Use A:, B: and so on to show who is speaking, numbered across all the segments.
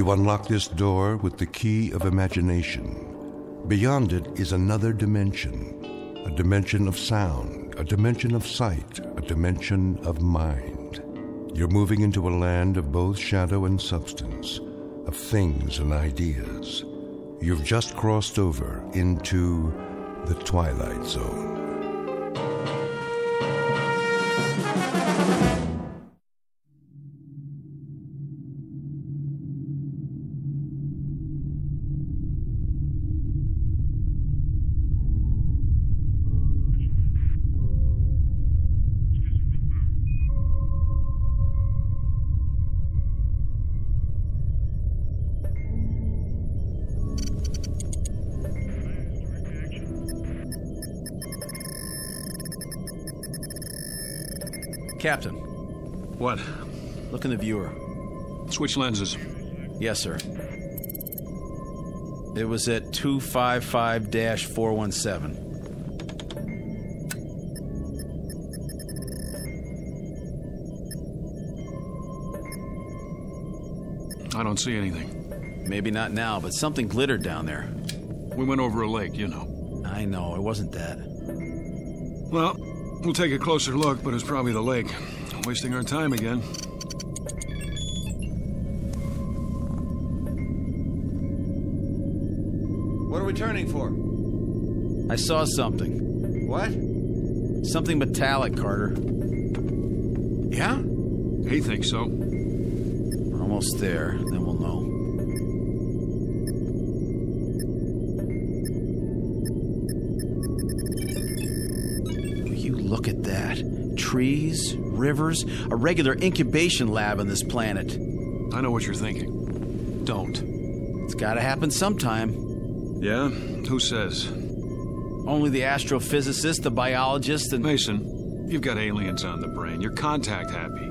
A: You unlock this door with the key of imagination. Beyond it is another dimension, a dimension of sound, a dimension of sight, a dimension of mind. You're moving into a land of both shadow and substance, of things and ideas. You've just crossed over into the Twilight Zone.
B: Captain.
C: What?
B: Look in the viewer.
C: Switch lenses.
B: Yes, sir. It was at 255-417.
C: I don't see anything.
B: Maybe not now, but something glittered down there.
C: We went over a lake, you know.
B: I know, it wasn't that.
C: Well, we'll take a closer look, but it's probably the lake. Wasting our time again.
D: What are we turning for?
B: I saw something.
D: What?
B: Something metallic, Carter.
D: Yeah?
C: He thinks so.
B: We're almost there, then we'll know. You look at that. Trees, rivers, a regular incubation lab on this planet.
C: I know what you're thinking. Don't.
B: It's gotta happen sometime.
C: Yeah? Who says?
B: Only the astrophysicist, the biologist, and...
C: Mason, you've got aliens on the brain. You're contact happy.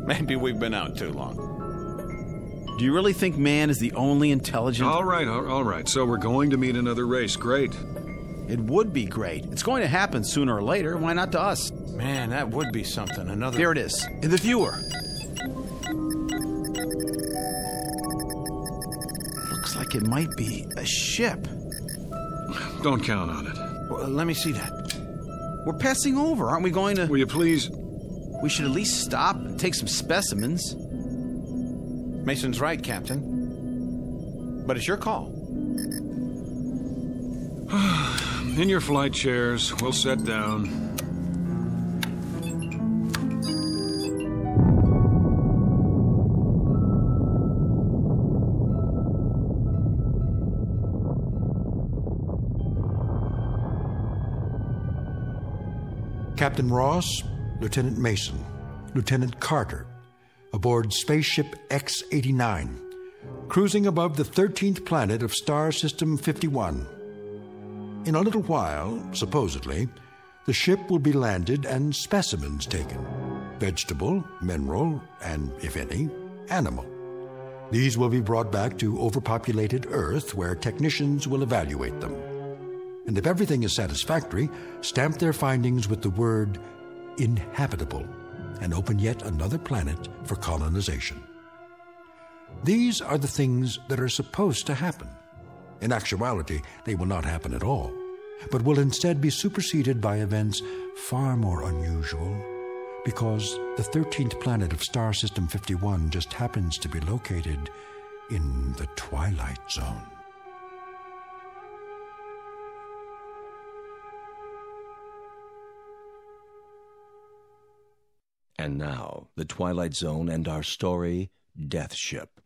D: Maybe we've been out too long.
B: Do you really think man is the only intelligent...
C: All right. So we're going to meet another race. Great.
B: It would be great. It's going to happen sooner or later. Why not to us?
D: Man, that would be something. Another...
B: Here it is, in the viewer. Looks like it might be a ship.
C: Don't count on it.
D: Well, let me see that.
B: We're passing over. Aren't we going to...
C: Will you please...
B: We should at least stop and take some specimens.
D: Mason's right, Captain. But it's your call.
C: In your flight chairs, we'll set down.
E: Captain Ross, Lieutenant Mason, Lieutenant Carter, aboard spaceship X-89, cruising above the 13th planet of Star System 51. In a little while, supposedly, the ship will be landed and specimens taken. Vegetable, mineral, and, if any, animal. These will be brought back to overpopulated Earth, where technicians will evaluate them. And if everything is satisfactory, stamp their findings with the word inhabitable and open yet another planet for colonization. These are the things that are supposed to happen. In actuality, they will not happen at all, but will instead be superseded by events far more unusual, because the 13th planet of Star System 51 just happens to be located in the Twilight Zone.
F: And now, The Twilight Zone and our story, Deathship,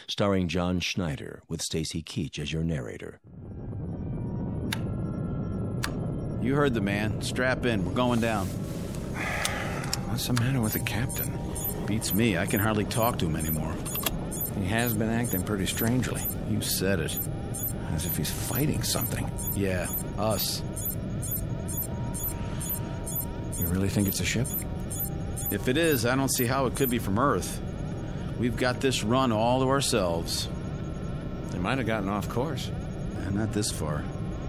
F: starring John Schneider with Stacy Keach as your narrator.
B: You heard the man. Strap in. We're going down.
D: What's the matter with the captain?
B: Beats me. I can hardly talk to him anymore.
D: He has been acting pretty strangely.
B: You said it.
D: As if he's fighting something.
B: Yeah, us.
D: You really think it's a ship?
B: If it is, I don't see how it could be from Earth. We've got this run all to ourselves.
D: They might have gotten off course.
B: Not this far.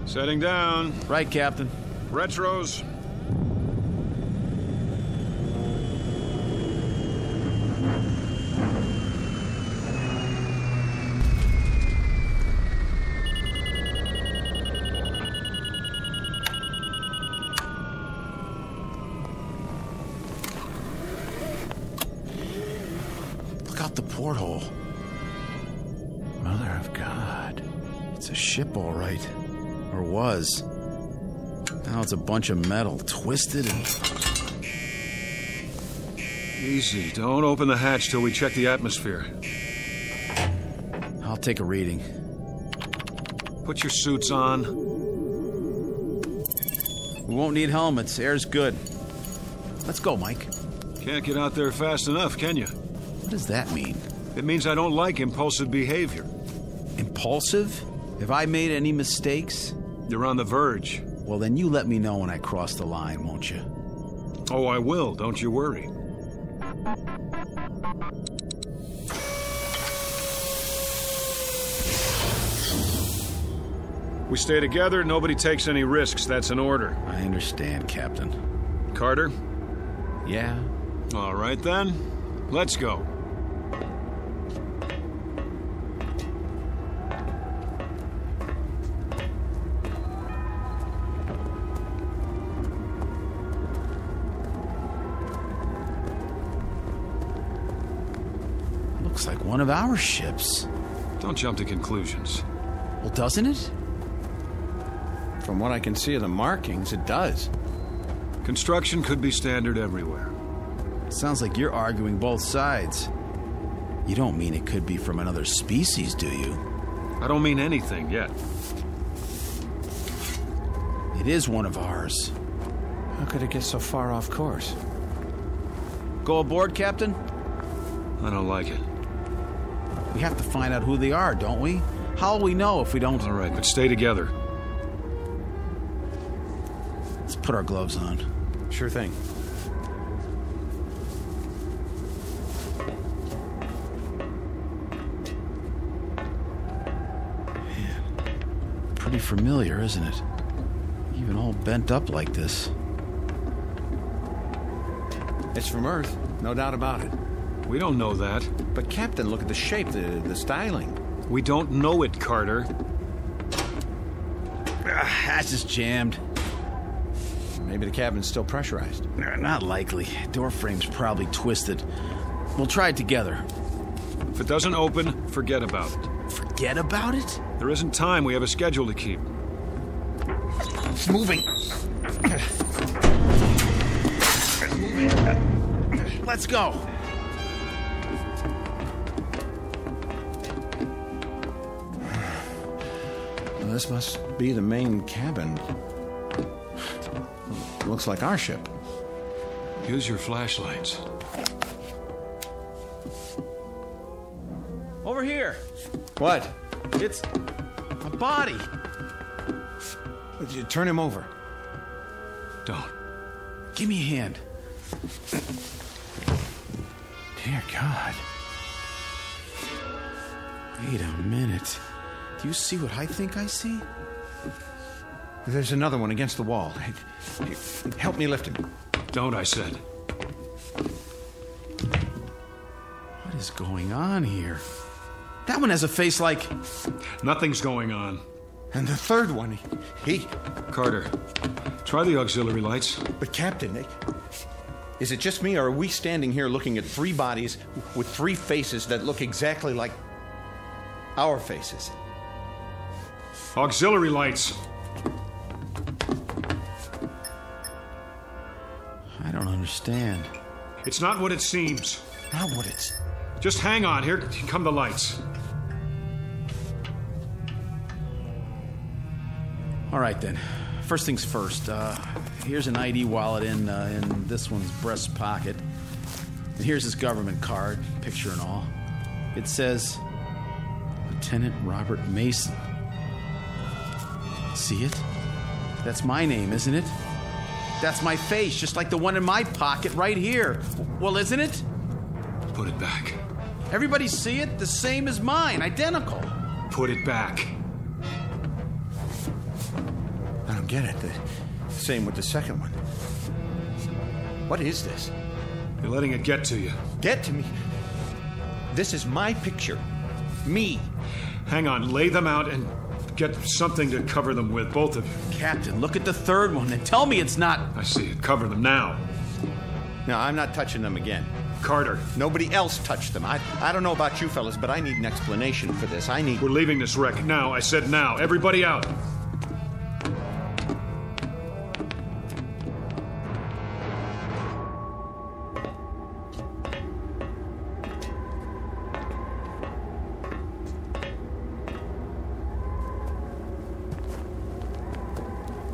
C: Setting down.
B: Right, Captain.
C: Retros.
B: out the porthole. Mother of God. It's a ship, all right. Or was. Now it's a bunch of metal, twisted and...
C: Easy. Don't open the hatch till we check the atmosphere.
B: I'll take a reading.
C: Put your suits on.
B: We won't need helmets. Air's good. Let's go, Mike.
C: Can't get out there fast enough, can you?
B: What does that mean?
C: It means I don't like impulsive behavior.
B: Impulsive? Have I made any mistakes?
C: You're on the verge.
B: Well, then you let me know when I cross the line, won't you?
C: Oh, I will. Don't you worry. We stay together, nobody takes any risks. That's an order.
B: I understand, Captain.
C: Carter?
B: Yeah?
C: All right, then. Let's go.
B: Looks like one of our ships.
C: Don't jump to conclusions.
B: Well, doesn't it?
D: From what I can see of the markings, it does.
C: Construction could be standard everywhere.
B: Sounds like you're arguing both sides. You don't mean it could be from another species, do you?
C: I don't mean anything yet.
B: It is one of ours.
D: How could it get so far off course?
B: Go aboard, Captain?
C: I don't like it.
B: We have to find out who they are, don't we? How will we know if we don't...
C: All right, but stay together.
B: Let's put our gloves on.
D: Sure thing.
B: Man, pretty familiar, isn't it? Even all bent up like this.
D: It's from Earth, no doubt about it.
C: We don't know that.
D: But Captain, look at the shape, the styling.
C: We don't know it, Carter.
B: Hatch is jammed.
D: Maybe the cabin's still pressurized.
B: Not likely. Door frame's probably twisted. We'll try it together.
C: If it doesn't open, forget about it.
B: Forget about it?
C: There isn't time. We have a schedule to keep.
B: It's moving. Let's go.
D: Well, this must be the main cabin. Looks like our ship.
C: Use your flashlights.
B: Over here.
D: What?
B: It's a body.
D: Turn him over.
C: Don't.
B: Give me a hand.
D: Dear God.
B: Wait a minute. Do you see what I think I see?
D: There's another one against the wall. Help me lift him.
C: Don't, I said.
B: What is going on here? That one has a face like...
C: Nothing's going on.
D: And the third one, he...
C: Carter, try the auxiliary lights.
D: But Captain, is it just me, or are we standing here looking at three bodies with three faces that look exactly like our faces?
C: Auxiliary lights.
B: I don't understand.
C: It's not what it seems.
D: Not what it's...
C: Just hang on. Here come the lights.
B: All right, then. First things first. Here's an ID wallet in this one's breast pocket. And here's his government card, picture and all. It says, Lieutenant Robert Mason. See it? That's my name, isn't it? That's my face, just like the one in my pocket right here. Well, isn't it?
C: Put it back.
B: Everybody see it? The same as mine, identical.
C: Put it back.
D: I don't get it. The same with the second one. What is this?
C: You're letting it get to you.
D: Get to me. This is my picture. Me.
C: Hang on. Lay them out and get something to cover them with, both of you.
B: Captain, look at the third one and tell me it's not...
C: I see it. Cover them now.
D: No, I'm not touching them again.
C: Carter.
D: Nobody else touched them. I don't know about you fellas, but I need an explanation for this.
C: We're leaving this wreck now. I said now. Everybody out.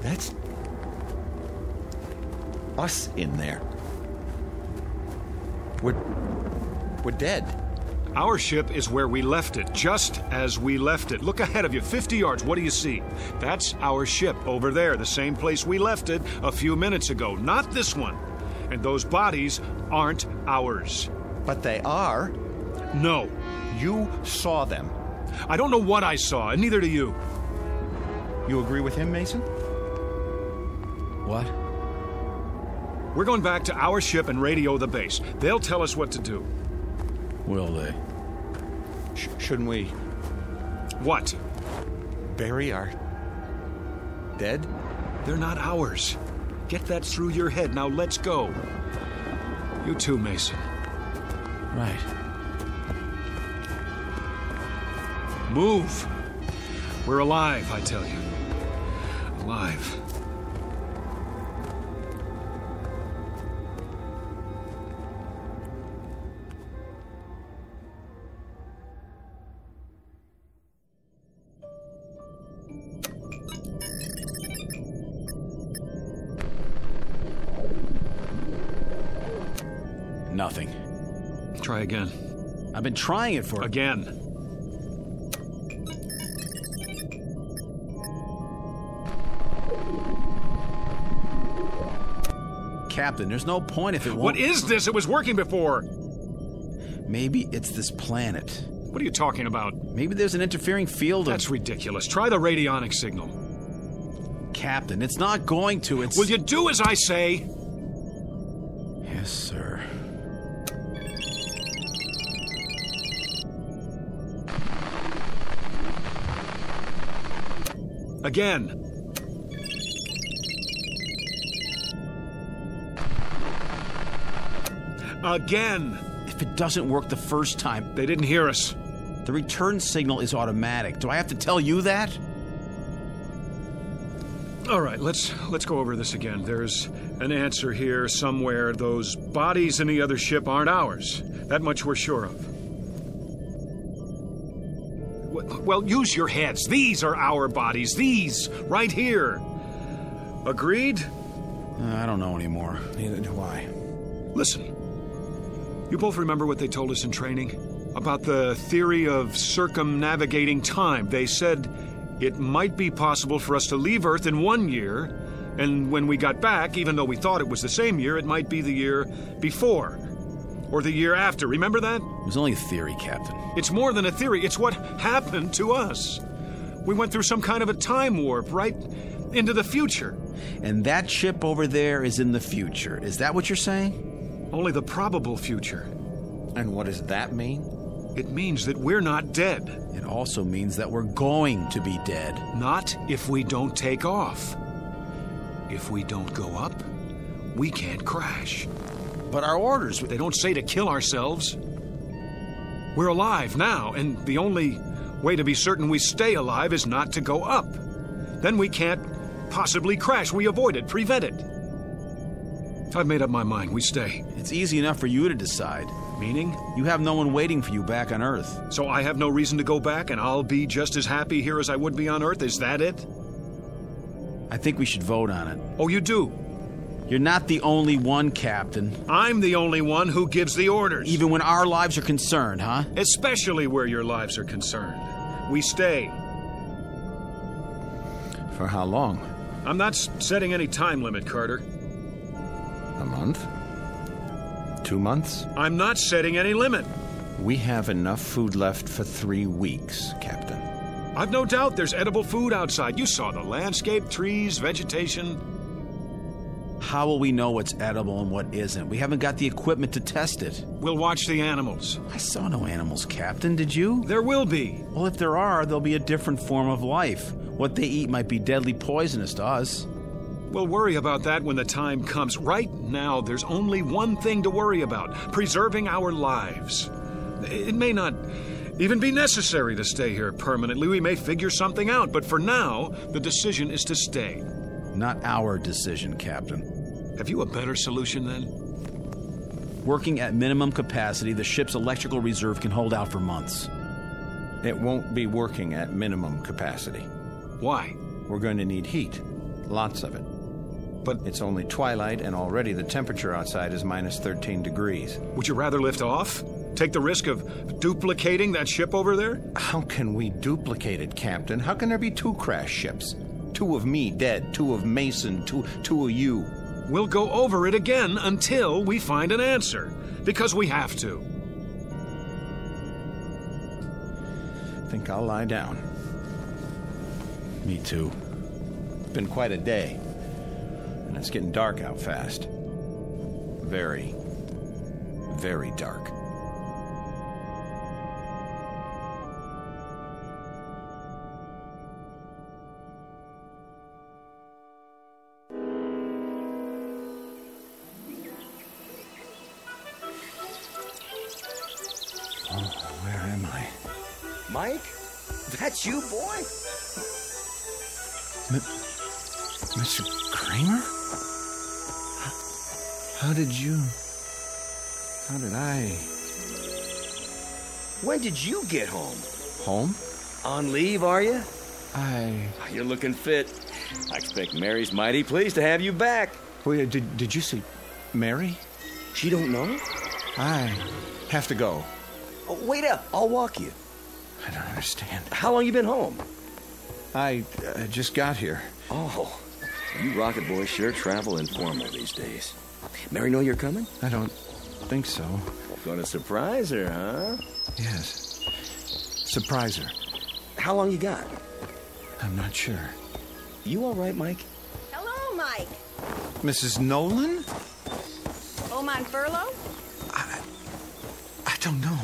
D: That's us in there. We're dead.
C: Our ship is where we left it, just as we left it. Look ahead of you, 50 yards. What do you see? That's our ship over there, the same place we left it a few minutes ago. Not this one. And those bodies aren't ours.
D: But they are.
C: No.
D: You saw them.
C: I don't know what I saw, and neither do you.
D: You agree with him, Mason?
B: What?
C: We're going back to our ship and radio the base. They'll tell us what to do.
B: Will they?
D: Shouldn't we
C: What?
D: bury our dead?
C: They're not ours. Get that through your head. Now let's go. You too, Mason.
B: Right.
C: Move. We're alive, I tell you. Alive.
B: Nothing.
C: Try again.
B: I've been trying it for...
C: Again.
B: Captain, there's no point if it won't...
C: What is this? It was working before.
B: Maybe it's this planet.
C: What are you talking about?
B: Maybe there's an interfering field of...
C: That's ridiculous. Try the radionic signal.
B: Captain, it's not going to. It's...
C: Will you do as I say?
B: Yes, sir.
C: Again. Again.
B: If it doesn't work the first time...
C: They didn't hear us.
B: The return signal is automatic. Do I have to tell you that?
C: All right, let's go over this again. There's an answer here somewhere. Those bodies in the other ship aren't ours. That much we're sure of. Well, use your heads. These are our bodies. These, right here. Agreed?
B: I don't know anymore.
D: Neither do I.
C: Listen. You both remember what they told us in training? About the theory of circumnavigating time. They said it might be possible for us to leave Earth in 1 year, and when we got back, even though we thought it was the same year, it might be the year before. Or the year after. Remember that?
B: It was only a theory, Captain.
C: It's more than a theory. It's what happened to us. We went through some kind of a time warp right into the future.
B: And that ship over there is in the future. Is that what you're saying?
C: Only the probable future.
D: And what does that mean?
C: It means that we're not dead.
B: It also means that we're going to be dead.
C: Not if we don't take off. If we don't go up, we can't crash.
B: But our orders...
C: They don't say to kill ourselves. We're alive now, and the only way to be certain we stay alive is not to go up. Then we can't possibly crash. We avoid it, prevent it. I've made up my mind. We stay.
B: It's easy enough for you to decide.
C: Meaning?
B: You have no one waiting for you back on Earth.
C: So I have no reason to go back, and I'll be just as happy here as I would be on Earth? Is that it?
B: I think we should vote on it.
C: Oh, you do?
B: You're not the only one, Captain.
C: I'm the only one who gives the orders.
B: Even when our lives are concerned, huh?
C: Especially where your lives are concerned. We stay.
D: For how long?
C: I'm not setting any time limit, Carter.
D: A month? 2 months?
C: I'm not setting any limit.
D: We have enough food left for 3 weeks, Captain.
C: I've no doubt there's edible food outside. You saw the landscape, trees, vegetation.
B: How will we know what's edible and what isn't? We haven't got the equipment to test it.
C: We'll watch the animals.
B: I saw no animals, Captain. Did you?
C: There will be.
B: Well, if there are, there'll be a different form of life. What they eat might be deadly poisonous to us.
C: We'll worry about that when the time comes. Right now, there's only one thing to worry about: preserving our lives. It may not even be necessary to stay here permanently. We may figure something out, but for now, the decision is to stay.
B: Not our decision, Captain.
C: Have you a better solution then?
B: Working at minimum capacity, the ship's electrical reserve can hold out for months.
D: It won't be working at minimum capacity.
C: Why?
D: We're going to need heat. Lots of it. But it's only twilight, and already the temperature outside is minus 13 degrees.
C: Would you rather lift off? Take the risk of duplicating that ship over there?
D: How can we duplicate it, Captain? How can there be 2 crash ships? 2 of me dead, 2 of Mason, two of you.
C: We'll go over it again until we find an answer. Because we have to.
D: I think I'll lie down.
B: Me too.
D: It's been quite a day. And it's getting dark out fast. Very, very dark. Where am I?
G: Mike? That's you, boy?
D: Mr. Kramer? How did I...
G: When did you get home?
D: Home?
G: On leave, are you?
D: You're
G: You're looking fit. I expect Mary's mighty pleased to have you back.
D: Wait, did you see Mary?
G: She don't know?
D: I have to go.
G: Oh, wait up. I'll walk you.
D: I don't understand.
G: How long you been home?
D: I just got here.
G: Oh, you rocket boys sure travel informal these days. Mary know you're coming?
D: I don't think so.
G: Gonna surprise her, huh?
D: Yes. Surprise her.
G: How long you got?
D: I'm not sure.
G: You all right, Mike?
H: Hello, Mike.
D: Mrs. Nolan?
H: Home on furlough?
D: I don't know.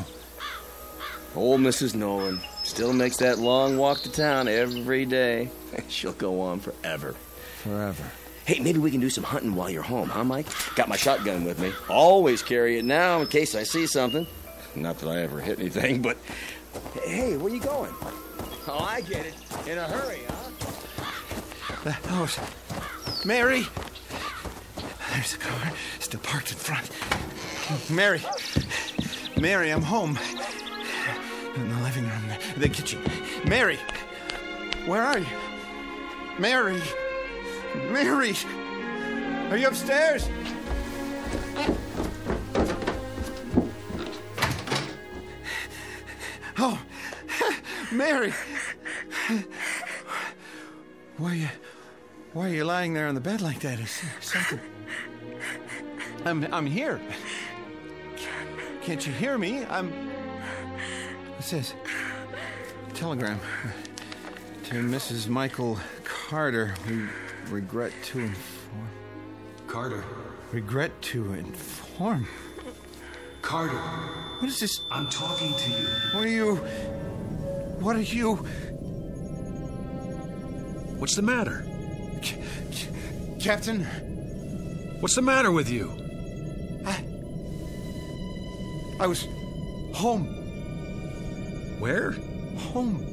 G: Old Mrs. Nolan still makes that long walk to town every day. She'll go on forever.
D: Forever.
G: Hey, maybe we can do some hunting while you're home, huh, Mike? Got my shotgun with me. Always carry it now in case I see something. Not that I ever hit anything, but... Hey, where you going? Oh, I get it. In a hurry, huh?
D: The house. Mary! There's the car. Still parked in front. Mary! Mary, I'm home. In the living room, the kitchen. Mary! Where are you? Mary! Mary! Are you upstairs? Oh, Mary! Why are you lying there on the bed like that? Is something... I'm here. Can't you hear me? What's this? Telegram. To Mrs. Michael Carter. We regret to inform...
C: Carter.
D: Regret to inform...
C: Carter.
D: What is this?
C: I'm talking to you.
D: What are you...
C: What's the matter?
D: Captain?
C: What's the matter with you?
D: I was home.
C: Where?
D: Home.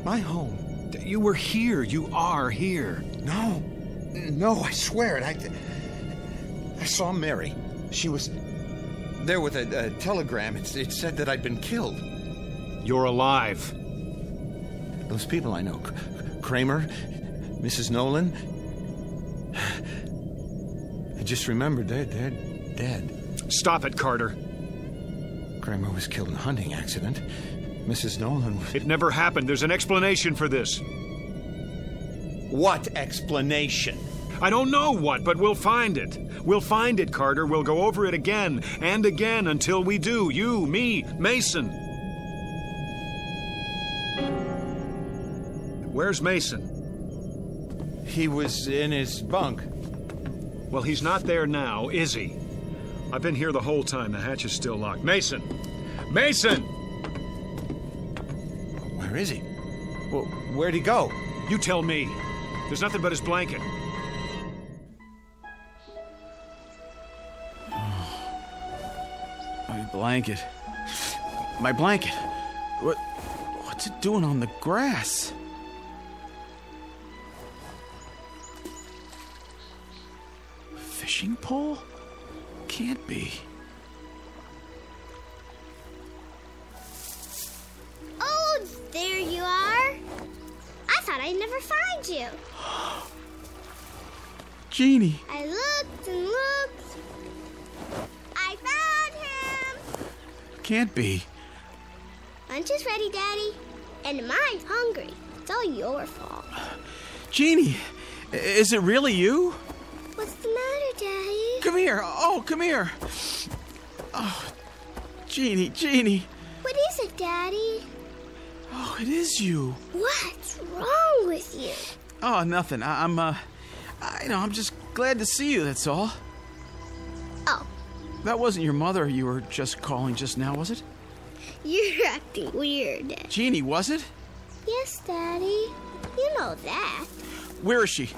D: My home.
C: You were here. You are here.
D: No, I swear it. I saw Mary. She was there with a telegram. It said that I'd been killed.
C: You're alive.
D: Those people I know. Kramer, Mrs. Nolan. I just remembered they're dead.
C: Stop it, Carter.
D: Kramer was killed in a hunting accident. Mrs. Nolan was...
C: It never happened. There's an explanation for this.
D: What explanation?
C: I don't know what, but we'll find it. We'll find it, Carter. We'll go over it again and again until we do. You, me, Mason. Where's Mason?
D: He was in his bunk.
C: Well, he's not there now, is he? I've been here the whole time. The hatch is still locked. Mason! Mason!
D: Where is he? Well, where'd he go?
C: You tell me. There's nothing but his blanket.
B: My blanket. My blanket. What's it doing on the grass? Fishing pole? Can't be.
I: Oh, there you are. I thought I'd never find you.
B: Jeannie.
I: I looked and looked. I found him.
B: Can't be.
I: Lunch is ready, Daddy. And mine's hungry. It's all your fault.
B: Jeannie, is it really you?
I: What's the matter, Daddy?
B: Come here. Oh, come here. Oh, Jeannie.
I: What is it, Daddy?
B: Oh, it is you.
I: What's wrong with you?
B: Oh, nothing. I'm just glad to see you, that's all.
I: Oh.
B: That wasn't your mother you were just calling just now, was it?
I: You're acting weird.
B: Jeannie, was it?
I: Yes, Daddy. You know that.
B: Where is she?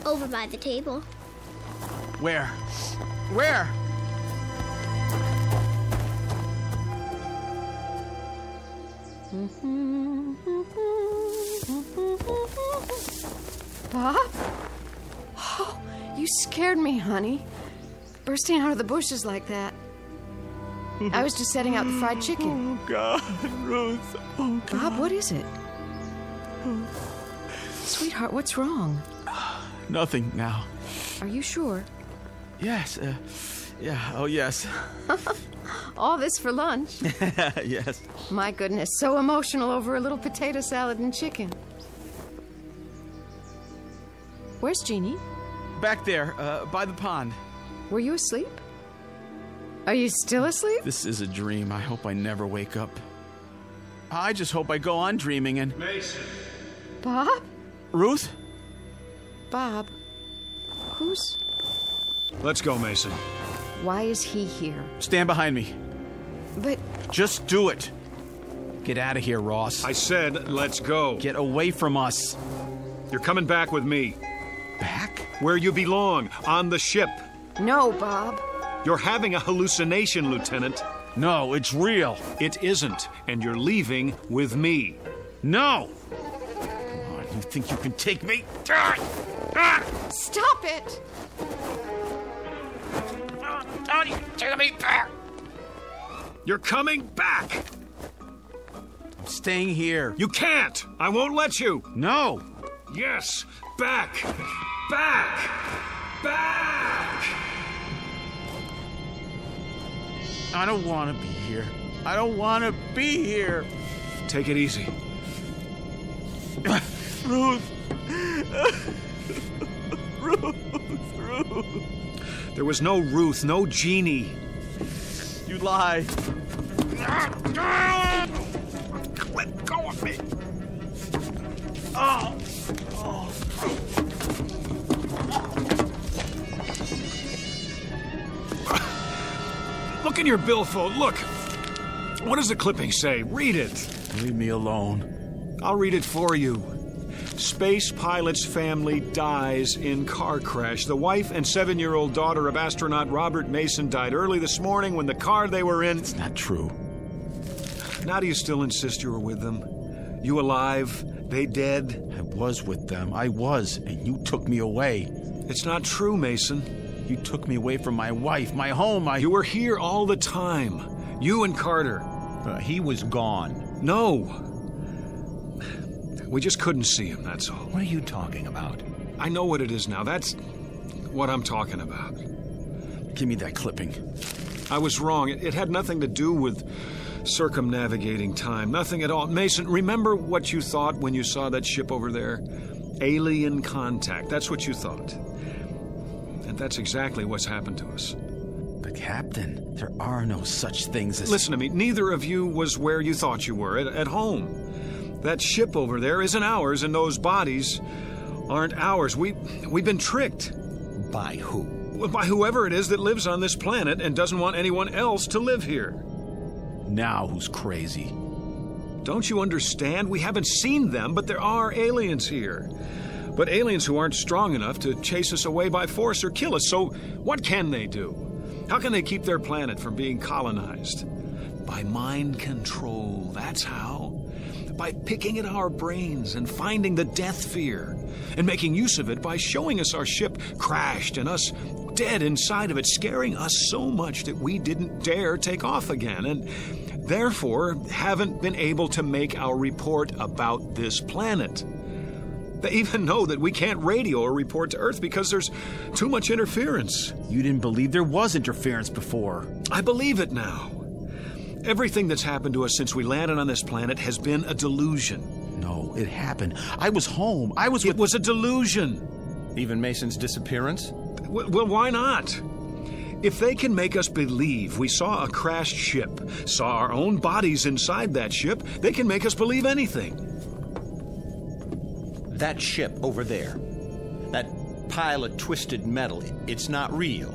I: Over by the table.
B: Where? Where?
J: Bob? Oh, you scared me, honey. Bursting out of the bushes like that. I was just setting out the fried chicken.
B: Oh, God, Ruth. Oh, God.
J: Bob, what is it? Sweetheart, what's wrong?
B: Nothing now.
J: Are you sure?
B: Yes, oh, yes.
J: All this for lunch?
B: Yes.
J: My goodness, so emotional over a little potato salad and chicken. Where's Jeannie?
B: Back there, by the pond.
J: Were you asleep? Are you still asleep?
B: This is a dream. I hope I never wake up. I just hope I go on dreaming and...
C: Mason.
J: Bob?
B: Ruth?
J: Bob, who's...
C: Let's go, Mason.
J: Why is he here?
B: Stand behind me.
J: But...
B: Just do it. Get out of here, Ross.
C: I said, let's go.
B: Get away from us.
C: You're coming back with me.
B: Back?
C: Where you belong, on the ship.
J: No, Bob.
C: You're having a hallucination, Lieutenant.
B: No, it's real.
C: It isn't, and you're leaving with me.
B: No! Oh, you think you can take me?
J: Stop it!
B: Take me back!
C: You're coming back!
B: I'm staying here.
C: You can't! I won't let you!
B: No!
C: Yes! Back! Back! Back!
B: I don't want to be here. I don't want to be here.
C: Take it easy.
B: Ruth. Ruth.
C: There was no Ruth, no Jeannie.
B: You lie.
C: Let go of me.
B: Oh.
C: Look in your billfold. Look. What does the clipping say? Read it.
B: Leave me alone.
C: I'll read it for you. Space pilot's family dies in car crash. The wife and 7-year-old daughter of astronaut Robert Mason died early this morning when the car they were in...
B: It's not true.
C: Now do you still insist you were with them? You alive? They dead?
B: I was with them. I was, and you took me away.
C: It's not true, Mason.
B: You took me away from my wife, my home,
C: You were here all the time. You and Carter.
D: He was gone.
C: No. We just couldn't see him, that's all.
D: What are you talking about?
C: I know what it is now. That's what I'm talking about.
B: Give me that clipping.
C: I was wrong. It had nothing to do with circumnavigating time. Nothing at all. Mason, remember what you thought when you saw that ship over there? Alien contact. That's what you thought. And that's exactly what's happened to us.
B: But Captain, there are no such things as...
C: Listen to me. Neither of you was where you thought you were, at home. That ship over there isn't ours, and those bodies aren't ours. We've been tricked.
D: By who?
C: Well, by whoever it is that lives on this planet and doesn't want anyone else to live here.
B: Now who's crazy?
C: Don't you understand? We haven't seen them, but there are aliens here. but aliens who aren't strong enough to chase us away by force or kill us. So what can they do? How can they keep their planet from being colonized? By mind control, that's how. By picking at our brains and finding the death fear, and making use of it by showing us our ship crashed and us dead inside of it, scaring us so much that we didn't dare take off again, and therefore haven't been able to make our report about this planet. They even know that we can't radio or report to Earth because there's too much interference.
B: You didn't believe there was interference before.
C: I believe it now. Everything that's happened to us since we landed on this planet has been a delusion.
B: No, it happened. I was home.
C: It was a delusion.
D: Even Mason's disappearance?
C: Well, why not? If they can make us believe we saw a crashed ship, saw our own bodies inside that ship, they can make us believe anything.
D: That ship over there, that pile of twisted metal, it's not real.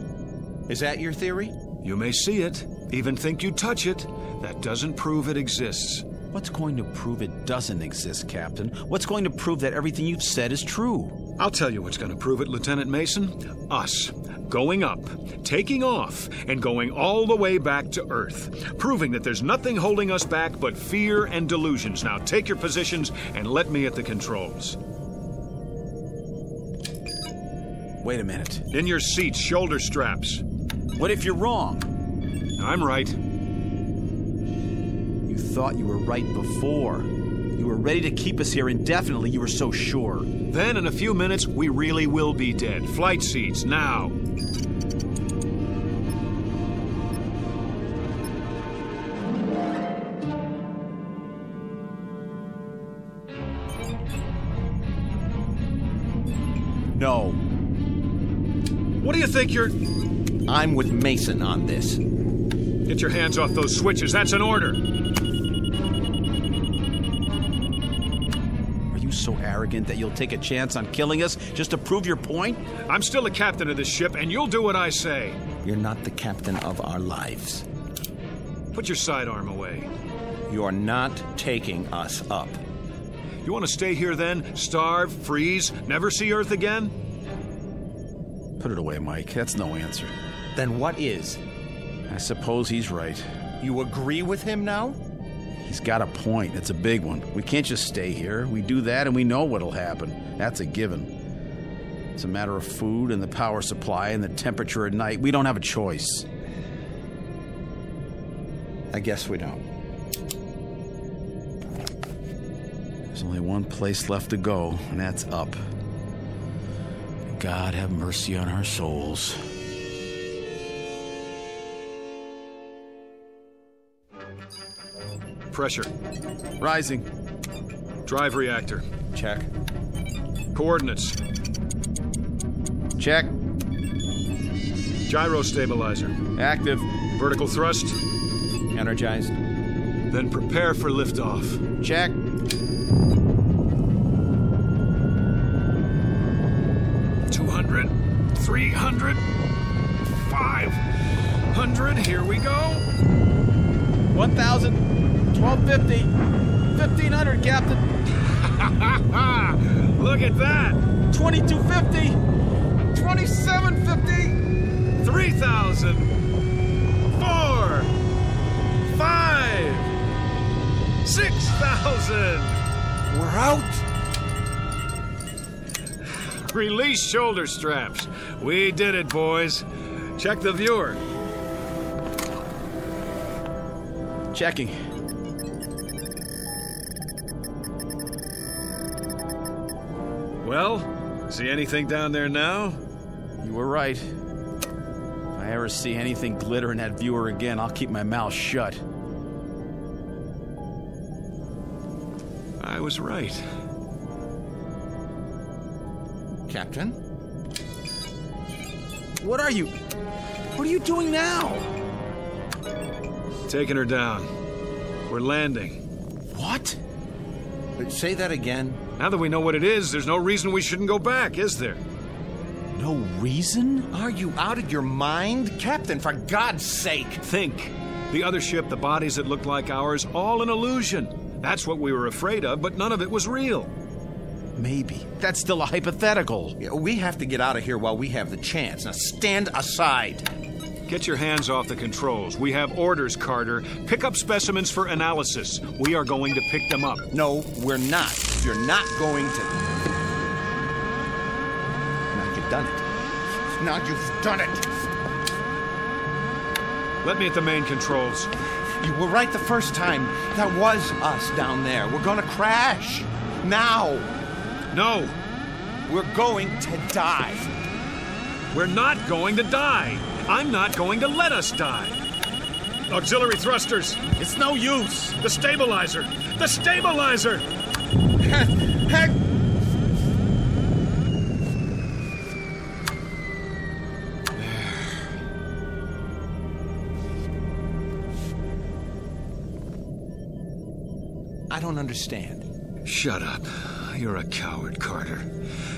D: Is that your theory?
C: You may see it, even think you touch it. That doesn't prove it exists.
B: What's going to prove it doesn't exist, Captain? What's going to prove that everything you've said is true?
C: I'll tell you what's going to prove it, Lieutenant Mason. Us. Going up, taking off, and going all the way back to Earth. Proving that there's nothing holding us back but fear and delusions. Now take your positions and let me at the controls.
B: Wait a minute.
C: In your seats, shoulder straps.
B: What if you're wrong?
C: I'm right.
B: You thought you were right before. You were ready to keep us here indefinitely. You were so sure.
C: Then in a few minutes, we really will be dead. Flight seats, now.
B: No.
C: What do you think you're...
D: I'm with Mason on this.
C: Get your hands off those switches. That's an order.
B: Are you so arrogant that you'll take a chance on killing us just to prove your point?
C: I'm still the captain of this ship, and you'll do what I say.
D: You're not the captain of our lives.
C: Put your sidearm away.
D: You're not taking us up.
C: You want to stay here then? Starve, freeze, never see Earth again?
B: Put it away, Mike. That's no answer.
D: Then what is?
B: I suppose he's right.
D: You agree with him now?
B: He's got a point. It's a big one. We can't just stay here. We do that and we know what'll happen. That's a given. It's a matter of food and the power supply and the temperature at night. We don't have a choice.
D: I guess we don't.
B: There's only one place left to go, and that's up. God have mercy on our souls.
C: Pressure.
B: Rising.
C: Drive reactor.
D: Check.
C: Coordinates.
B: Check.
C: Gyro stabilizer.
B: Active.
C: Vertical thrust.
D: Energized.
C: Then prepare for liftoff.
B: Check.
C: 200, 300, 500. Here we go.
B: 1,000, 1,250, 1,500, Captain.
C: Look at that.
B: 2,250, 2,750,
C: 3,000, 4, 5, 6,000.
D: We're out.
C: Release shoulder straps. We did it, boys. Check the viewer.
B: Checking.
C: Well, see anything down there now?
B: You were right. If I ever see anything glitter in that viewer again, I'll keep my mouth shut.
C: I was right.
D: Captain?
B: What are you doing now?
C: Taking her down. We're landing.
B: What?
D: Say that again.
C: Now that we know what it is, there's no reason we shouldn't go back, is there?
B: No reason?
D: Are you out of your mind? Captain, for God's sake!
C: Think. The other ship, the bodies that looked like ours, all an illusion. That's what we were afraid of, but none of it was real.
B: Maybe. That's still a hypothetical.
D: Yeah, we have to get out of here while we have the chance. Now stand aside.
C: Get your hands off the controls. We have orders, Carter. Pick up specimens for analysis. We are going to pick them up.
D: No, we're not. You're not going to. Now you've done it. Now you've done it.
C: Let me at the main controls.
D: You were right the first time. That was us down there. We're gonna crash. Now.
C: No.
D: We're going to die.
C: We're not going to die. I'm not going to let us die. Auxiliary thrusters.
B: It's no use.
C: The stabilizer. The stabilizer!
D: Heck! I don't understand.
C: Shut up. You're a coward, Carter.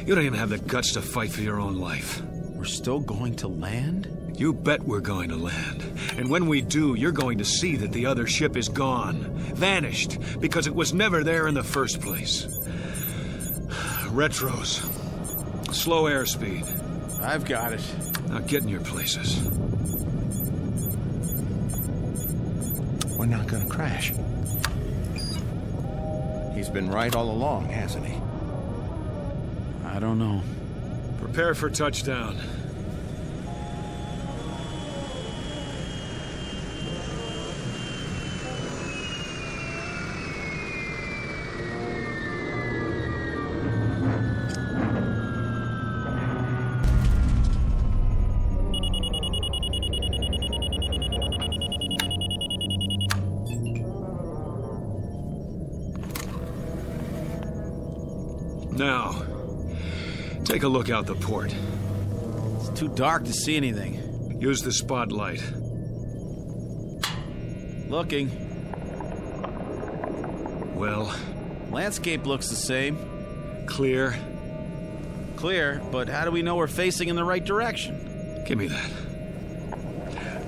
C: You don't even have the guts to fight for your own life.
B: We're still going to land?
C: You bet we're going to land. And when we do, you're going to see that the other ship is gone. Vanished. Because it was never there in the first place. Retros. Slow airspeed.
B: I've got it.
C: Now get in your places.
D: We're not gonna crash. He's been right all along, hasn't he?
B: I don't know.
C: Prepare for touchdown. Now, take a look out the port.
B: It's too dark to see anything.
C: Use the spotlight.
B: Looking.
C: Well?
B: Landscape looks the same.
C: Clear?
B: Clear, but how do we know we're facing in the right direction?
C: Give me that.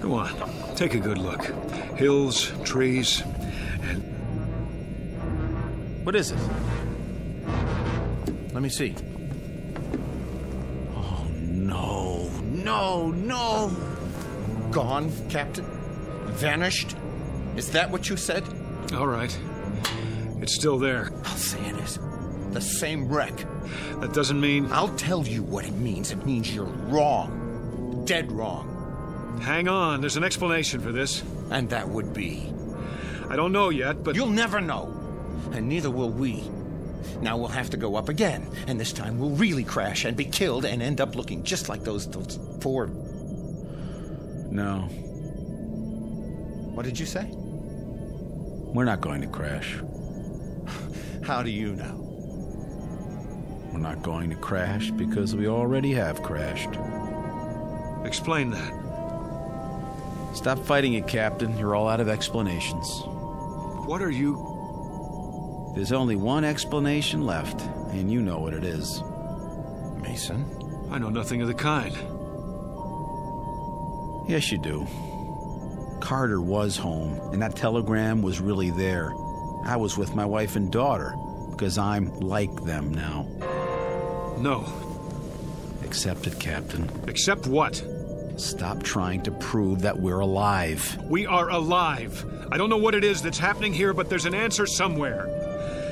C: Go on, take a good look. Hills, trees, and...
B: What is it?
D: Let me see.
B: Oh, no. No, no.
D: Gone, Captain? Vanished? Is that what you said?
C: All right. It's still there.
D: I'll say it is. The same wreck.
C: That doesn't mean...
D: I'll tell you what it means. It means you're wrong. Dead wrong.
C: Hang on, there's an explanation for this.
D: And that would be?
C: I don't know yet, but...
D: You'll never know. And neither will we. Now we'll have to go up again, and this time we'll really crash and be killed and end up looking just like those four...
B: No.
D: What did you say?
B: We're not going to crash.
D: How do you know?
B: We're not going to crash because we already have crashed.
C: Explain that.
B: Stop fighting it, Captain. You're all out of explanations.
C: What are you...
B: There's only one explanation left, and you know what it is.
D: Mason?
C: I know nothing of the kind.
B: Yes, you do. Carter was home, and that telegram was really there. I was with my wife and daughter, because I'm like them now.
C: No.
B: Accept it, Captain.
C: Accept what?
B: Stop trying to prove that we're alive.
C: We are alive. I don't know what it is that's happening here, but there's an answer somewhere.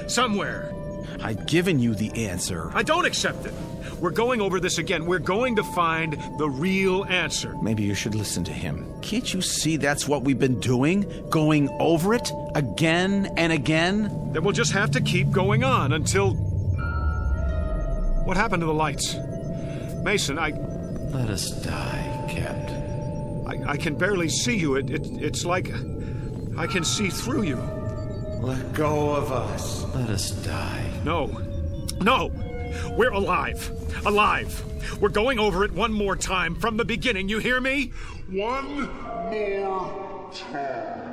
C: Somewhere.
B: I've given you the answer.
C: I don't accept it. We're going over this again. We're going to find the real answer.
D: Maybe you should listen to him.
B: Can't you see that's what we've been doing? Going over it again and again?
C: Then we'll just have to keep going on until... What happened to the lights? Mason,
B: Let us die, Captain.
C: I can barely see you. It's like I can see through you.
D: Let go of us.
B: Let us die.
C: No. No! We're alive. Alive. We're going over it one more time from the beginning. You hear me? One more time.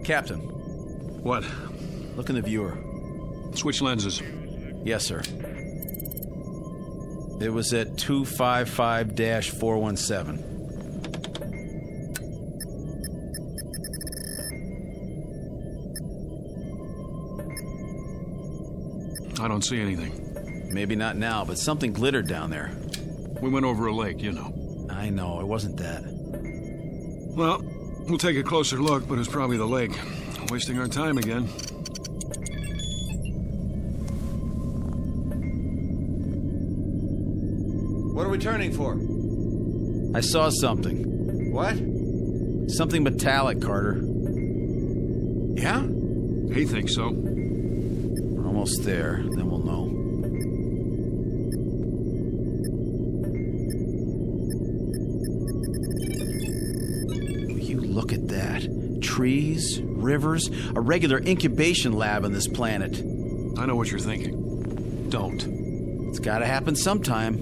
B: Captain,
C: What?
B: look in the viewer.
C: Switch lenses.
B: Yes, sir. It was at 255-417.
C: I don't see anything.
B: Maybe not now, but something glittered down there.
C: We went over a lake, you know.
B: I know, it wasn't that.
C: Well, we'll take a closer look, but it's probably the lake. Wasting our time again.
D: What are we turning for?
B: I saw something.
D: What?
B: Something metallic, Carter.
D: Yeah?
C: He thinks so.
B: We're almost there, then we'll know. Will you look at that? Trees, rivers, a regular incubation lab on this planet.
C: I know what you're thinking. Don't.
B: It's gotta happen sometime.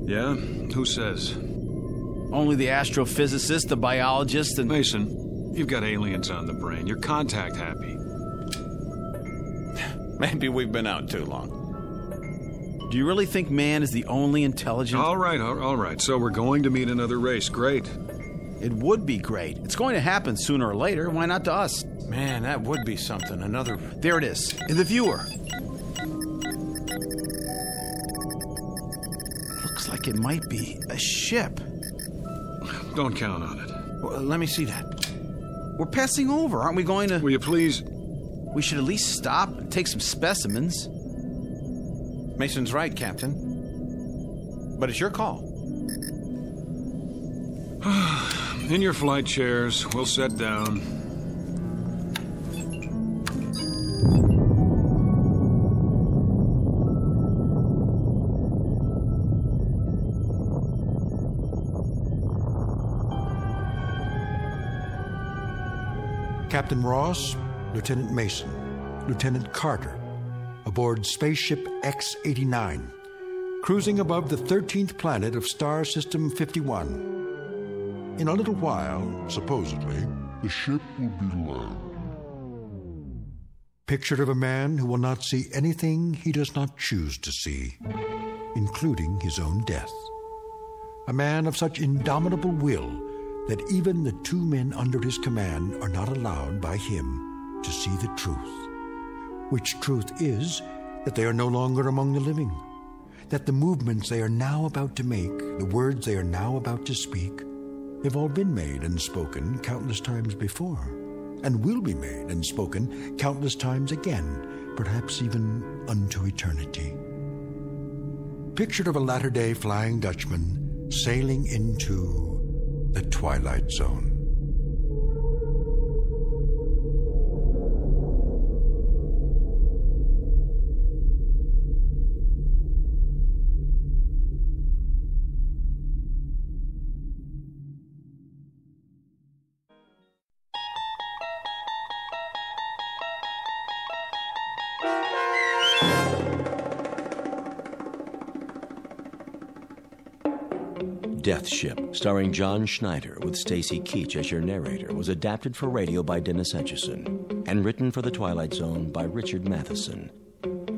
C: Yeah? Who says?
B: Only the astrophysicist, the biologist, and...
C: Mason, you've got aliens on the brain. You're contact happy.
D: Maybe we've been out too long.
B: Do you really think man is the only intelligent...
C: All right. So we're going to meet another race. Great.
B: It would be great. It's going to happen sooner or later. Why not to us?
D: Man, that would be something. Another...
B: There it is, in the viewer. Looks like it might be a ship.
C: Don't count on it.
D: Well, let me see that.
B: We're passing over, aren't we going to...
C: Will you please...
B: We should at least stop and take some specimens.
D: Mason's right, Captain. But it's your call.
C: In your flight chairs, we'll set down.
E: Captain Ross, Lieutenant Mason, Lieutenant Carter, aboard spaceship X-89, cruising above the 13th planet of Star System 51. In a little while, supposedly, the ship will be low. Picture of a man who will not see anything he does not choose to see, including his own death. A man of such indomitable will that even the two men under his command are not allowed by him to see the truth. Which truth is that they are no longer among the living, that the movements they are now about to make, the words they are now about to speak, have all been made and spoken countless times before, and will be made and spoken countless times again, perhaps even unto eternity. Picture of a latter-day Flying Dutchman sailing into the Twilight Zone.
F: Deathship, starring John Schneider with Stacy Keach as your narrator, was adapted for radio by Dennis Etchison and written for The Twilight Zone by Richard Matheson.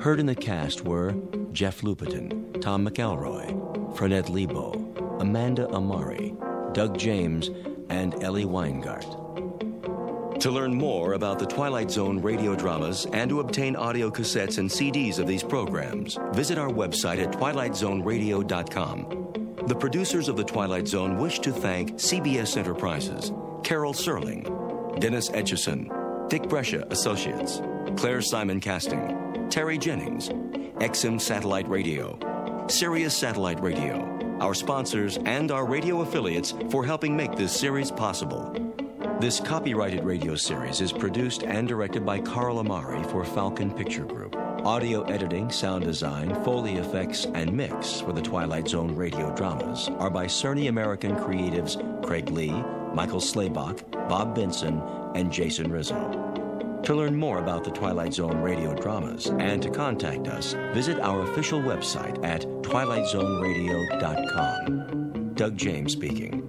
F: Heard in the cast were Jeff Lupetin, Tom McElroy, Frenette Lebo, Amanda Amari, Doug James, and Ellie Weingart. To learn more about the Twilight Zone radio dramas and to obtain audio cassettes and CDs of these programs, visit our website at twilightzoneradio.com. The producers of The Twilight Zone wish to thank CBS Enterprises, Carol Serling, Dennis Etchison, Dick Brescia Associates, Claire Simon Casting, Terry Jennings, XM Satellite Radio, Sirius Satellite Radio, our sponsors, and our radio affiliates for helping make this series possible. This copyrighted radio series is produced and directed by Carl Amari for Falcon Picture Group. Audio editing, sound design, Foley effects, and mix for the Twilight Zone radio dramas are by Cerny American creatives Craig Lee, Michael Slaybach, Bob Benson, and Jason Rizzo. To learn more about the Twilight Zone radio dramas and to contact us, visit our official website at twilightzoneradio.com. Doug James speaking.